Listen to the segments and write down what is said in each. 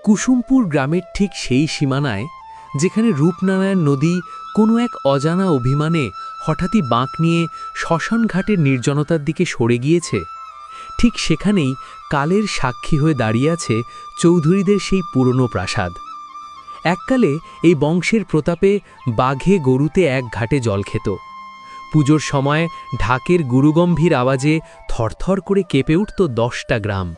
কুসুমপুর গ্রামের ঠিক সেই সীমানায় যেখানে রূপনারায়ণ নদী কোনো এক অজানা অভিমানে হঠাৎই বাঁক নিয়ে শ্মশানঘাটের নির্জনতার দিকে সরে গিয়েছে, ঠিক সেখানেই কালের সাক্ষী হয়ে দাঁড়িয়ে আছে চৌধুরীদের সেই পুরনো প্রাসাদ। এককালে এই বংশের প্রতাপে বাঘে গরুতে এক ঘাটে জল খেত। পুজোর সময় ঢাকের গুরুগম্ভীর আওয়াজে থরথর করে কেঁপে উঠত 10টা গ্রাম।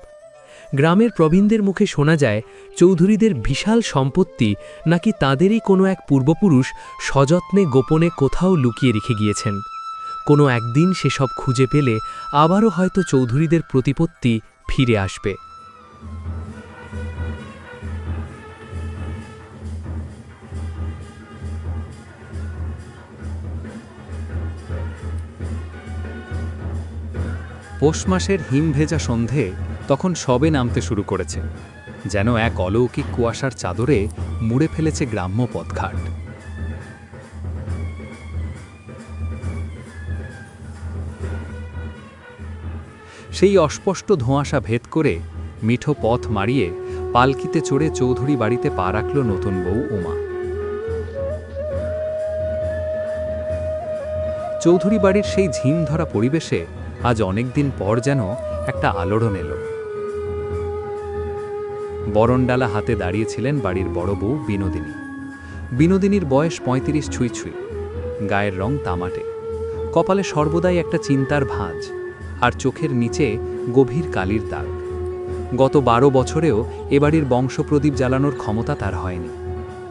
গ্রামের প্রবীণদের মুখে শোনা যায় চৌধুরীদের বিশাল সম্পত্তি নাকি তাঁদেরই কোনো এক পূর্বপুরুষ সযত্নে গোপনে কোথাও লুকিয়ে রেখে গিয়েছেন। কোনো একদিন সেসব খুঁজে পেলে আবারও হয়তো চৌধুরীদের প্রতিপত্তি ফিরে আসবে। পৌষ মাসের হিমভেজা সন্ধে তখন সবে নামতে শুরু করেছে, যেন এক অলৌকিক কুয়াশার চাদরে মুড়ে ফেলেছে গ্রাম্য পথঘাট। সেই অস্পষ্ট ধোঁয়াশা ভেদ করে মিঠো পথ মারিয়ে পালকিতে চড়ে চৌধুরী বাড়িতে পা রাখল নতুন বউ উমা। চৌধুরী বাড়ির সেই ঝিম ধরা পরিবেশে আজ অনেকদিন পর যেন একটা আলোড়ন এলো। বরণডালা হাতে দাঁড়িয়েছিলেন বাড়ির বড় বউ বিনোদিনী। বিনোদিনীর বয়স 35 ছুঁই ছুঁই, গায়ের রং তামাটে, কপালে সর্বদাই একটা চিন্তার ভাঁজ, আর চোখের নিচে গভীর কালির দাগ। গত 12 বছরেও এ বাড়ির বংশপ্রদীপ জ্বালানোর ক্ষমতা তার হয়নি।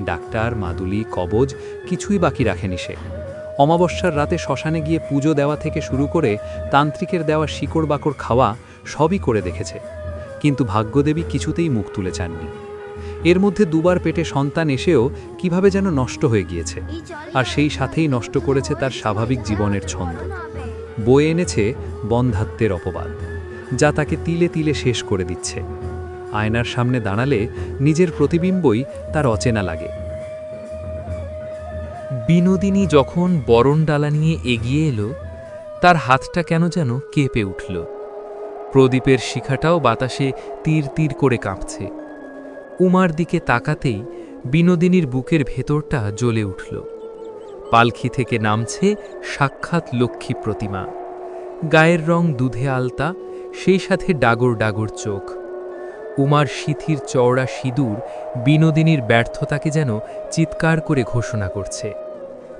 ডাক্তার, মাদুলি, কবজ কিছুই বাকি রাখেনি সে। অমাবস্যার রাতে শ্মশানে গিয়ে পুজো দেওয়া থেকে শুরু করে তান্ত্রিকের দেওয়া শিকড় বাকড় খাওয়া সবই করে দেখেছে, কিন্তু ভাগ্যদেবী কিছুতেই মুখ তুলে চাননি। এর মধ্যে দুবার পেটে সন্তান এসেও কিভাবে যেন নষ্ট হয়ে গিয়েছে, আর সেই সাথেই নষ্ট করেছে তার স্বাভাবিক জীবনের ছন্দ। বয়ে এনেছে বন্ধাত্বের অপবাদ, যা তাকে তিলে তিলে শেষ করে দিচ্ছে। আয়নার সামনে দাঁড়ালে নিজের প্রতিবিম্বই তার অচেনা লাগে। বিনোদিনী যখন বরণডালা নিয়ে এগিয়ে এলো, তার হাতটা কেন যেন কেঁপে উঠল। প্রদীপের শিখাটাও বাতাসে তীর তীর করে কাঁপছে। উমার দিকে তাকাতেই বিনোদিনীর বুকের ভেতরটা জ্বলে উঠল। পালকি থেকে নামছে সাক্ষাৎ লক্ষ্মী প্রতিমা। গায়ের রং দুধে আলতা, সেই সাথে ডাগর ডাগর চোখ। উমার সিথির চওড়া সিঁদুর বিনোদিনীর ব্যর্থতাকে যেন চিৎকার করে ঘোষণা করছে।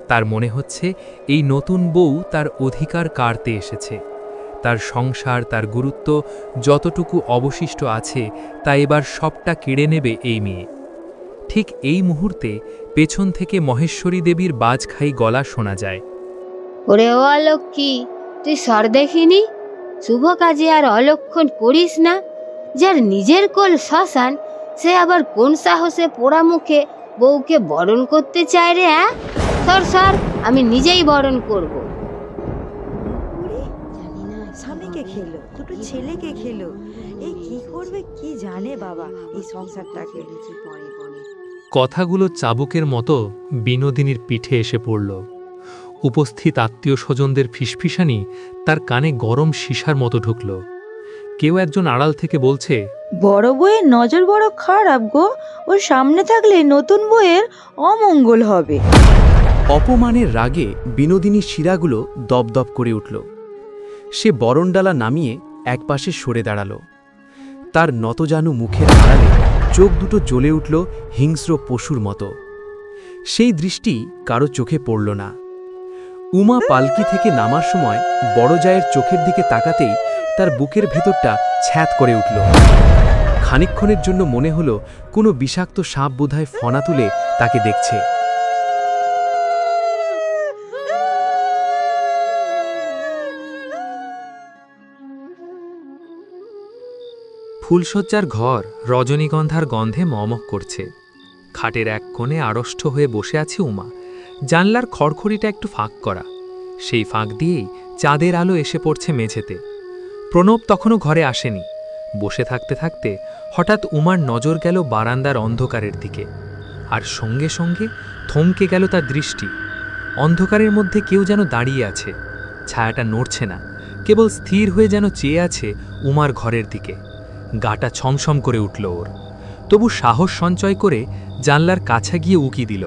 তার মনে হচ্ছে এই নতুন বউ তার অধিকার কাড়তে এসেছে। তার সংসার, তার গুরুত্ব, যতটুকু অবশিষ্ট আছে তা এবার সবটা কেড়ে নেবে এই মেয়ে। ঠিক এই মুহূর্তে পেছন থেকে মহেশ্বরী দেবীর বাজখাই গলা শোনা যায়। ওরে ও অলক্ষী, তুই সর দেখিনি? শুভ কাজে আর অলক্ষণ করিস না। যার নিজের কোল শ্মশান, সে আবার কোন সাহসে পোড়া মুখে বউকে বরণ করতে চায় রে? সর সর, আমি নিজেই বরণ করব। স্বামীকে খেলো, দুটো ছেলেকে খেলো, এই কি করবে কি জানে বাবা এই সংসারটাকে। কথাগুলো চাবুকের মতো বিনোদিনীর পিঠে এসে পড়ল। উপস্থিত আত্মীয় স্বজনদের ফিসফিসানি তার কানে গরম সীসার মতো ঢুকল। কেউ একজন আড়াল থেকে বলছে, বড় বউয়ের নজর বড় খারাপ গো, ওর সামনে থাকলে নতুন বউয়ের অমঙ্গল হবে। অপমানের রাগে বিনোদিনীর শিরাগুলো দপদপ করে উঠল। সে বরণডালা নামিয়ে একপাশে সরে দাঁড়াল। তার নতজানু মুখের আড়ালে চোখ দুটো জ্বলে উঠল হিংস্র পশুর মতো। সেই দৃষ্টি কারো চোখে পড়ল না। উমা পালকি থেকে নামার সময় বড় জায়ের চোখের দিকে তাকাতেই তার বুকের ভেতরটা ছ্যাঁত করে উঠল। খানিকক্ষণের জন্য মনে হল কোনো বিষাক্ত সাপ বোধহয় ফনা তুলে তাকে দেখছে। ফুলশয্যার ঘর রজনীগন্ধার গন্ধে মমক করছে। খাটের এক কোণে আড়ষ্ট হয়ে বসে আছে উমা। জানলার খড়খড়িটা একটু ফাঁক করা, সেই ফাঁক দিয়েই চাঁদের আলো এসে পড়ছে মেঝেতে। প্রণব তখনও ঘরে আসেনি। বসে থাকতে থাকতে হঠাৎ উমার নজর গেল বারান্দার অন্ধকারের দিকে, আর সঙ্গে সঙ্গে থমকে গেল তার দৃষ্টি। অন্ধকারের মধ্যে কেউ যেন দাঁড়িয়ে আছে, ছায়াটা নড়ছে না, কেবল স্থির হয়ে যেন চেয়ে আছে উমার ঘরের দিকে। গাটা ছমছম করে উঠল ওর। তবু সাহস সঞ্চয় করে জানলার কাছে গিয়ে উকি দিল।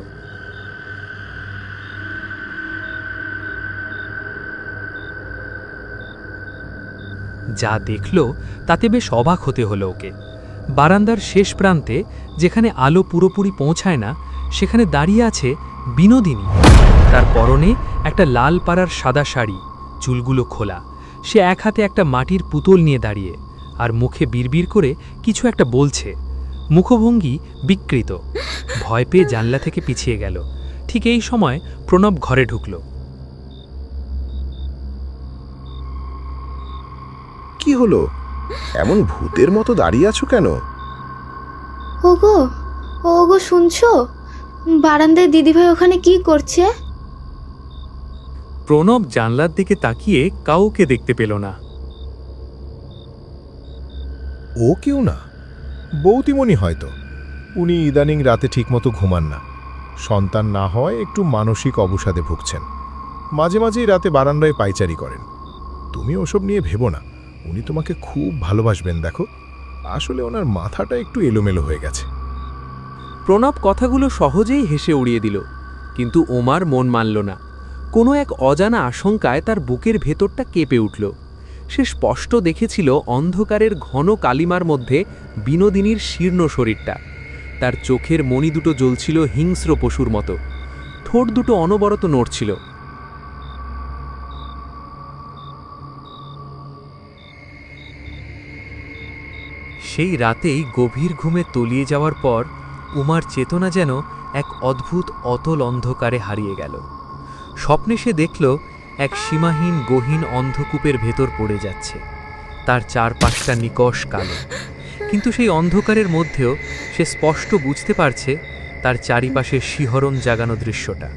যা দেখল তাতে বেশ অবাক হতে হলো ওকে। বারান্দার শেষ প্রান্তে, যেখানে আলো পুরোপুরি পৌঁছায় না, সেখানে দাঁড়িয়ে আছে বিনোদিনী। তার পরনে একটা লাল পাড়ার সাদা শাড়ি, চুলগুলো খোলা। সে এক হাতে একটা মাটির পুতুল নিয়ে দাঁড়িয়ে, আর মুখে বিড়বিড় করে কিছু একটা বলছে। মুখভঙ্গি বিকৃত। ভয় পেয়ে জানলা থেকে পিছিয়ে গেল। ঠিক এই সময় প্রণব ঘরে ঢুকল। কি হলো? এমন ভূতের মতো দাঁড়িয়ে আছো কেন? ওগো, ওগো শুনছো? বারান্দায় দিদিভাই ওখানে কি করছে? প্রণব জানলার দিকে তাকিয়ে কাউকে দেখতে পেল না। ও কেউ না, বৌতিমণি হয়তো। উনি ইদানিং রাতে ঠিকমতো ঘুমান না। সন্তান না হয় একটু মানসিক অবসাদে ভুগছেন। মাঝে মাঝেই রাতে বারান্দায় পায়চারি করেন। তুমি ওসব নিয়ে ভেবো না, উনি তোমাকে খুব ভালোবাসবেন। দেখো, আসলে ওনার মাথাটা একটু এলোমেলো হয়ে গেছে। প্রণব কথাগুলো সহজেই হেসে উড়িয়ে দিল, কিন্তু ওমার মন মানল না। কোনো এক অজানা আশঙ্কায় তার বুকের ভেতরটা কেঁপে উঠল। সে স্পষ্ট দেখেছিল অন্ধকারের ঘন কালিমার মধ্যে বিনোদিনীর শীর্ণ শরীরটা। তার চোখের মণি দুটো জ্বলছিল হিংস্র পশুর মতো, ঠোঁট দুটো অনবরত নড়ছিল। সেই রাতেই গভীর ঘুমে তলিয়ে যাওয়ার পর উমার চেতনা যেন এক অদ্ভুত অতল অন্ধকারে হারিয়ে গেল। স্বপ্নে সে দেখল এক সীমাহীন গহীন অন্ধকূপের ভেতর পড়ে যাচ্ছে। তার চারপাশটা নিকষ কালো, কিন্তু সেই অন্ধকারের মধ্যেও সে স্পষ্ট বুঝতে পারছে তার চারিপাশে শিহরণ জাগানো দৃশ্যটা।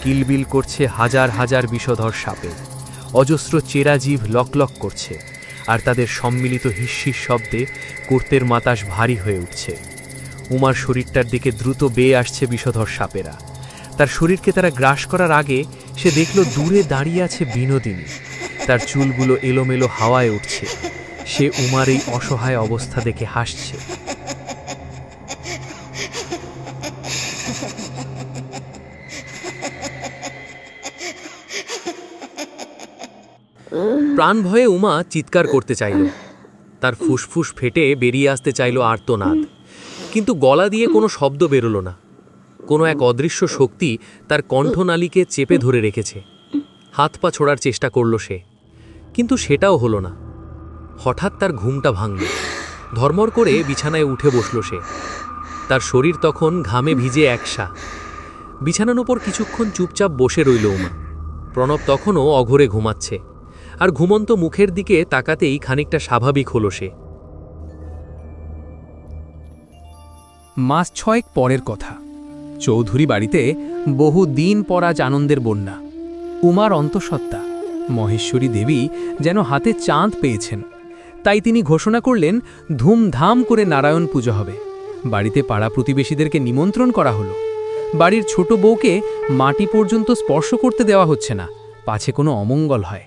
কিলবিল করছে হাজার হাজার বিষধর সাপে, অজস্র চেরা জিভ লকলক করছে, আর তাদের সম্মিলিত হিস্যির শব্দে কর্তের মাতাস ভারী হয়ে উঠছে। উমার শরীরটার দিকে দ্রুত বেয়ে আসছে বিষধর সাপেরা। তার শরীরকে তারা গ্রাস করার আগে সে দেখল দূরে দাঁড়িয়ে আছে বিনোদিনী। তার চুলগুলো এলোমেলো হাওয়ায় উঠছে। সে উমার এই অসহায় অবস্থা দেখে হাসছে। প্রাণ ভয়ে উমা চিৎকার করতে চাইল। তার ফুসফুস ফেটে বেরিয়ে আসতে চাইল আর্তনাদ, কিন্তু গলা দিয়ে কোনো শব্দ বেরোল না। কোনো এক অদৃশ্য শক্তি তার কণ্ঠনালীকে চেপে ধরে রেখেছে। হাত পা ছোড়ার চেষ্টা করল সে, কিন্তু সেটাও হলো না। হঠাৎ তার ঘুমটা ভাঙল। ধর্মর করে বিছানায় উঠে বসল সে। তার শরীর তখন ঘামে ভিজে একসা। বিছানার ওপর কিছুক্ষণ চুপচাপ বসে রইল উমা। প্রণব তখনও অঘরে ঘুমাচ্ছে, আর ঘুমন্ত মুখের দিকে তাকাতেই খানিকটা স্বাভাবিক হল সে। মাস 6 পরের কথা। চৌধুরী বাড়িতে বহু দিন পর আজ আনন্দের বন্যা। উমার অন্তঃসত্ত্বা মহেশ্বরী দেবী যেন হাতে চাঁদ পেয়েছেন। তাই তিনি ঘোষণা করলেন ধুমধাম করে নারায়ণ পুজো হবে। বাড়িতে পাড়া প্রতিবেশীদেরকে নিমন্ত্রণ করা হলো। বাড়ির ছোট বউকে মাটি পর্যন্ত স্পর্শ করতে দেওয়া হচ্ছে না, পাছে কোনো অমঙ্গল হয়।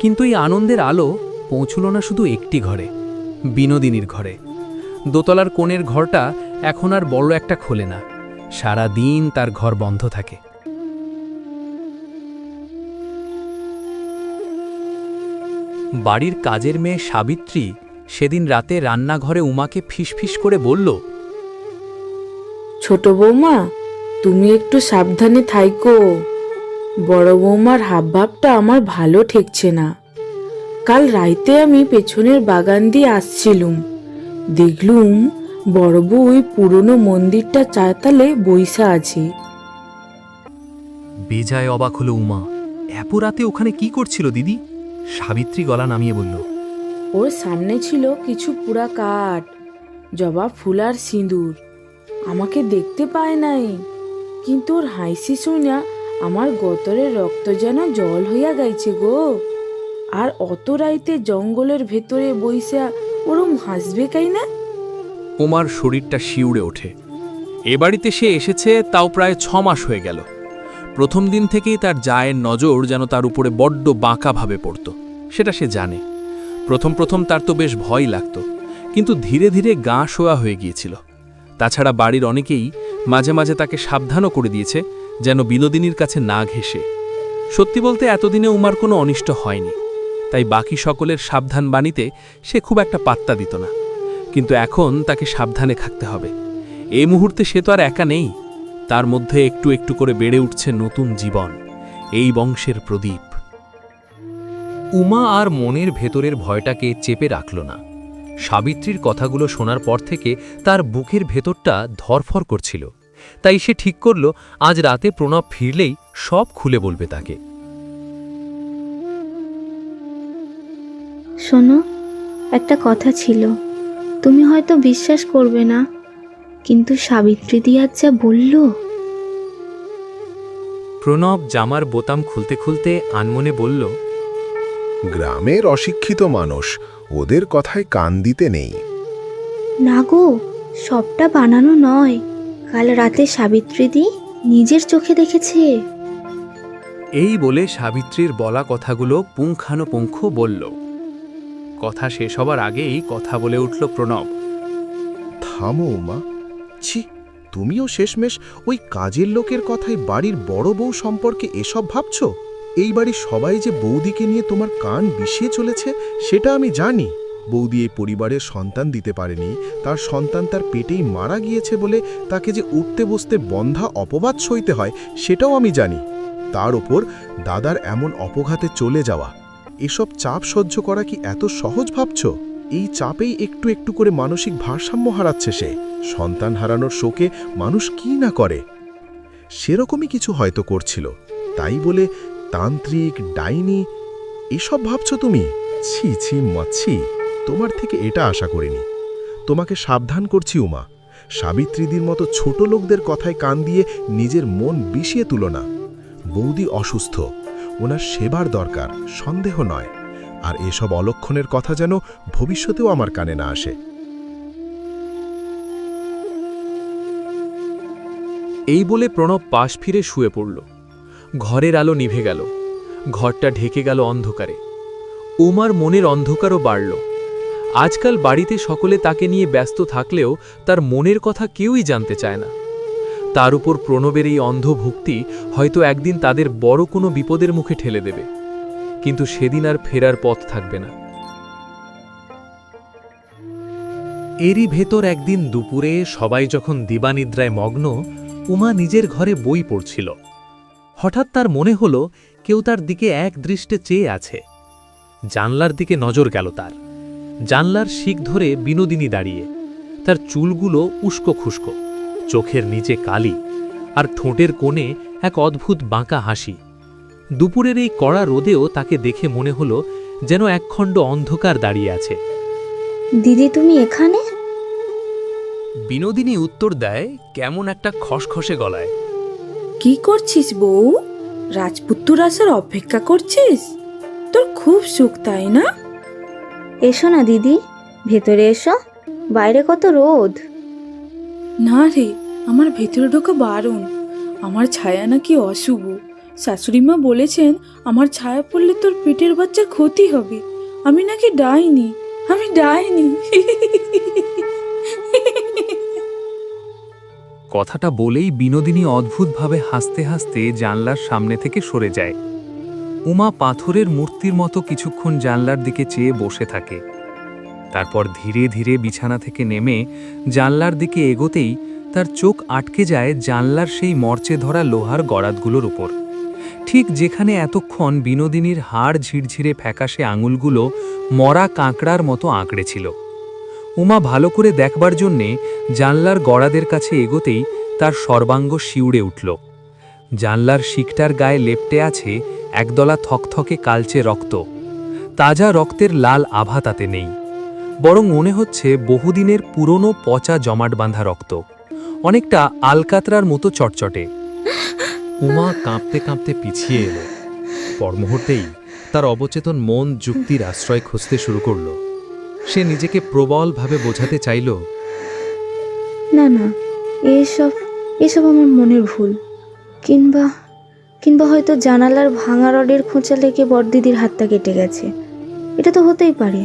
কিন্তু এই আনন্দের আলো পৌঁছল না শুধু একটি ঘরে, বিনোদিনীর ঘরে। দোতলার কোণের ঘরটা এখন আর বড় একটা খোলে না। সারা দিন তার ঘর বন্ধ থাকে। বাড়ির কাজের মেয়ে সাবিত্রী সেদিন রাতে রান্নাঘরে উমাকে ফিসফিস করে বলল, ছোট বৌমা, তুমি একটু সাবধানে থাইকো। বড় বৌমার হাবভাবটা আমার ভালো ঠেকছে না। কাল রাইতে আমি পেছনের বাগান দিয়ে আসছিলুম, দেখলুম বড় বউ ওই পুরনো মন্দিরটা চারতালে বইসা আছে। বেজায় অবাক হলো উমা। এত রাতে ওখানে কি করছিল দিদি? সাবিত্রী গলা নামিয়ে বলল, ওর সামনে ছিল কিছু পুরা কাঠ, জবা ফুল আর সিঁদুর। আমাকে দেখতে পায় নাই, কিন্তু ওর হাসি শুনিয়া আমার গতরের রক্ত যেন জল হইয়া গাইছে গো। আর অত রাইতে জঙ্গলের ভেতরে বইসা ওরম হাসবে কাই না? উমার শরীরটা শিউরে ওঠে। এ বাড়িতে সে এসেছে তাও প্রায় 6 মাস হয়ে গেল। প্রথম দিন থেকেই তার জায়ের নজর যেন তার উপরে বড্ড বাঁকাভাবে পড়ত। সেটা সে জানে। প্রথম তার তো বেশ ভয় লাগত, কিন্তু ধীরে ধীরে গা শোয়া হয়ে গিয়েছিল। তাছাড়া বাড়ির অনেকেই মাঝে মাঝে তাকে সাবধানও করে দিয়েছে যেন বিনোদিনীর কাছে না ঘেঁষে। সত্যি বলতে এতদিনে উমার কোনো অনিষ্ট হয়নি, তাই বাকি সকলের সাবধান বাণীতে সে খুব একটা পাত্তা দিত না। কিন্তু এখন তাকে সাবধানে থাকতে হবে। এই মুহূর্তে সে তো আর একা নেই, তার মধ্যে একটু একটু করে বেড়ে উঠছে নতুন জীবন, এই বংশের প্রদীপ। উমা আর মনের ভেতরের ভয়টাকে চেপে রাখল না। সাবিত্রীর কথাগুলো শোনার পর থেকে তার বুকের ভেতরটা ধরফর করছিল, তাই সে ঠিক করল আজ রাতে প্রণব ফিরলেই সব খুলে বলবে তাকে। শোনো, একটা কথা ছিল, তুমি হয়তো বিশ্বাস করবে না, কিন্তু সাবিত্রী দি আজ যা বলল। প্রণব জামার বোতাম খুলতে খুলতে আনমনে বলল, গ্রামের অশিক্ষিত মানুষ, ওদের কথায় কান দিতে নেই। না গো, সবটা বানানো নয়, কাল রাতে সাবিত্রী দি নিজের চোখে দেখেছে। এই বলে সাবিত্রীর বলা কথাগুলো পুঙ্খানুপুঙ্খ বলল। কথা শেষ হবার আগেই কথা বলে উঠল প্রণব। থামো উমা, ছি, তুমিও শেষমেশ ওই কাজের লোকের কথায় বাড়ির বড় বউ সম্পর্কে এসব ভাবছ? এই বাড়ির সবাই যে বৌদিকে নিয়ে তোমার কান বিষিয়ে চলেছে সেটা আমি জানি। বৌদি এই পরিবারের সন্তান দিতে পারেনি, তার সন্তান তার পেটেই মারা গিয়েছে বলে তাকে যে উঠতে বসতে বন্ধা অপবাদ সইতে হয় সেটাও আমি জানি। তার ওপর দাদার এমন অপঘাতে চলে যাওয়া, এসব চাপ সহ্য করা কি এত সহজ ভাবছ? এই চাপেই একটু একটু করে মানসিক ভারসাম্য হারাচ্ছে সে। সন্তান হারানোর শোকে মানুষ কি না করে, সেরকমই কিছু হয়তো করছিল, তাই বলে তান্ত্রিক, ডাইনি এসব ভাবছ তুমি? ছি ছি মাছি, তোমার থেকে এটা আশা করিনি। তোমাকে সাবধান করছি উমা, সাবিত্রীদির মতো ছোট লোকদের কথায় কান দিয়ে নিজের মন বিষিয়ে তুলো না। বৌদি অসুস্থ, ওনার সেবার দরকার, সন্দেহ নয়। আর এসব অলক্ষণের কথা যেন ভবিষ্যতেও আমার কানে না আসে। এই বলে প্রণব পাশ ফিরে শুয়ে পড়ল। ঘরের আলো নিভে গেল, ঘরটা ঢেকে গেল অন্ধকারে। উমার মনের অন্ধকারও বাড়ল। আজকাল বাড়িতে সকলে তাকে নিয়ে ব্যস্ত থাকলেও তার মনের কথা কেউই জানতে চায় না। তার উপর প্রণবের এই অন্ধভক্তি হয়তো একদিন তাদের বড় কোনো বিপদের মুখে ঠেলে দেবে, কিন্তু সেদিন আর ফেরার পথ থাকবে না। এরই ভেতর একদিন দুপুরে সবাই যখন দিবানিদ্রায় মগ্ন, উমা নিজের ঘরে বই পড়ছিল। হঠাৎ তার মনে হল কেউ তার দিকে এক দৃষ্টে চেয়ে আছে। জানলার দিকে নজর গেল তার। জানলার শিক ধরে বিনোদিনী দাঁড়িয়ে, তার চুলগুলো উস্কো খুস্কো, চোখের নিচে কালি, আর ঠোঁটের কোণে এক অদ্ভুত বাঁকা হাসি। দুপুরের এই কড়া রোদেও তাকে দেখে মনে হল যেন একখণ্ড অন্ধকার দাঁড়িয়ে আছে। দিদি, তুমি এখানে? বিনোদিনী উত্তর দেয় কেমন একটা খসখসে গলায়। কি করছিস বউ? রাজপুত্র আসার অপেক্ষা করছিস? তোর খুব সুখ, তাই না? এসো না দিদি, ভেতরে এসো, বাইরে কত রোদ। না রে, আমার ভেতরে ঢোকা বারণ। আমার ছায়া নাকি অশুভ। শাশুড়িমা বলেছেন আমার ছায়া পড়লে তোর পেটের বাচ্চার ক্ষতি হবে। আমি নাকি ডাইনি, আমি ডাইনি। কথাটা বলেই বিনোদিনী অদ্ভুতভাবে হাসতে হাসতে জানলার সামনে থেকে সরে যায়। উমা পাথরের মূর্তির মতো কিছুক্ষণ জানলার দিকে চেয়ে বসে থাকে। তারপর ধীরে ধীরে বিছানা থেকে নেমে জানলার দিকে এগোতেই তার চোখ আটকে যায় জানলার সেই মরচে ধরা লোহার গড়াতগুলোর উপর, ঠিক যেখানে এতক্ষণ বিনোদিনীর হাড় ঝিরঝিরে ফ্যাকাশে আঙুলগুলো মরা কাঁকড়ার মতো আঁকড়ে ছিল। উমা ভালো করে দেখবার জন্যে জানলার গড়াদের কাছে এগোতেই তার সর্বাঙ্গ শিউড়ে উঠল। জানলার শিকটার গায়ে লেপ্টে আছে একদলা থকথকে কালচে রক্ত। তাজা রক্তের লাল আভা তাতে নেই, বরং মনে হচ্ছে বহুদিনের পুরনো পচা জমাট বাঁধা রক্ত, অনেকটা আলকাতরার মতো চটচটে। উমা কাঁপতে কাঁপতে পিছিয়ে এলো। পর মুহূর্তেই তার অবচেতন মন যুক্তির আশ্রয় খুঁজতে শুরু করল। সে নিজেকে প্রবলভাবে বোঝাতে চাইল, না না, এসব আমার মনের ভুল, কিংবা হয়তো জানালার ভাঙা রডের খোঁচা লেগে বড়দিদির হাতটা কেটে গেছে। এটা তো হতেই পারে।